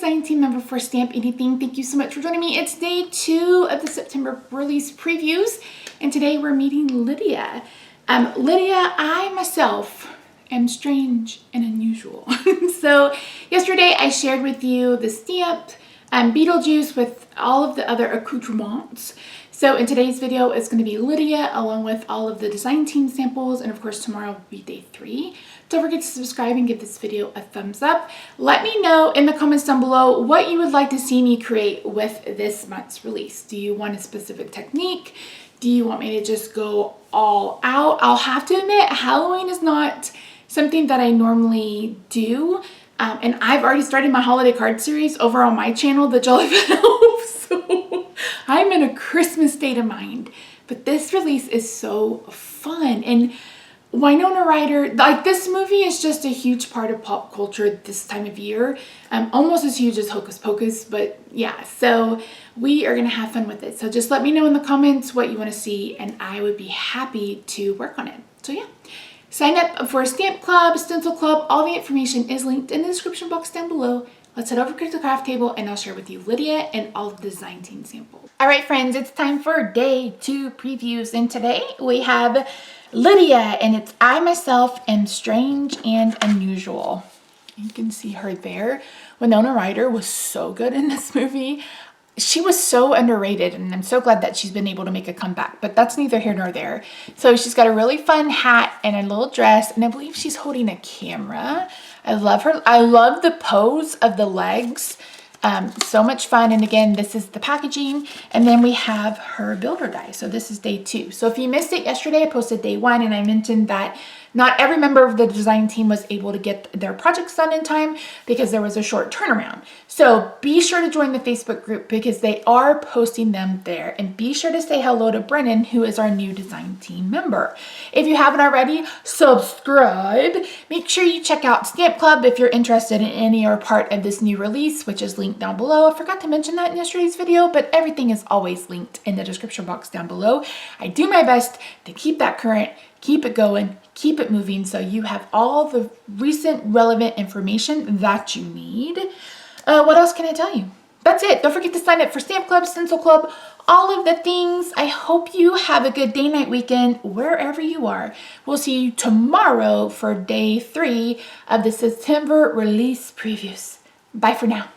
design team member for Stamp Anything. Thank you so much for joining me. It's day 2 of the September release previews, and today we're meeting Lydia. Lydia, I myself am strange and unusual. So yesterday I shared with you the stamped Beetlejuice with all of the other accoutrements. So in today's video, it's going to be Lydia along with all of the design team samples, and of course tomorrow will be day 3. Don't forget to subscribe and give this video a thumbs up. Let me know in the comments down below what you would like to see me create with this month's release. Do you want a specific technique? Do you want me to just go all out? I'll have to admit, Halloween is not something that I normally do. And I've already started my holiday card series over on my channel, The Jolly Elf. So I'm in a Christmas state of mind. But this release is so fun. And Winona Ryder, like, this movie is just a huge part of pop culture this time of year. Almost as huge as Hocus Pocus, but yeah, so we are gonna have fun with it. So just let me know in the comments what you wanna see and I would be happy to work on it. So yeah, sign up for a Stamp Club, Stencil Club. All the information is linked in the description box down below. Let's head over to the craft table and I'll share with you Lydia and all of the design team samples. All right, friends, it's time for day 2 previews. And today we have Lydia, and it's I myself am strange and unusual. You can see her there. Winona Ryder was so good in this movie. She was so underrated, and I'm so glad that she's been able to make a comeback, but that's neither here nor there. So she's got a really fun hat and a little dress, and I believe she's holding a camera. I love her. I love the pose of the legs. So much fun. And again, this is the packaging, and then we have her builder die. So this is day 2. So if you missed it yesterday, I posted day 1 and I mentioned that not every member of the design team was able to get their projects done in time because there was a short turnaround. So be sure to join the Facebook group because they are posting them there, and be sure to say hello to Brennan, who is our new design team member. If you haven't already, subscribe. Make sure you check out Stamp Club if you're interested in any or part of this new release, which is linked down below. I forgot to mention that in yesterday's video, but everything is always linked in the description box down below. I do my best to keep that current, keep it going, keep it moving, so you have all the recent relevant information that you need. What else can I tell you? That's it. Don't forget to sign up for Stamp Club, Stencil Club, all of the things. I hope you have a good day-night weekend wherever you are. We'll see you tomorrow for day 3 of the September release previews. Bye for now.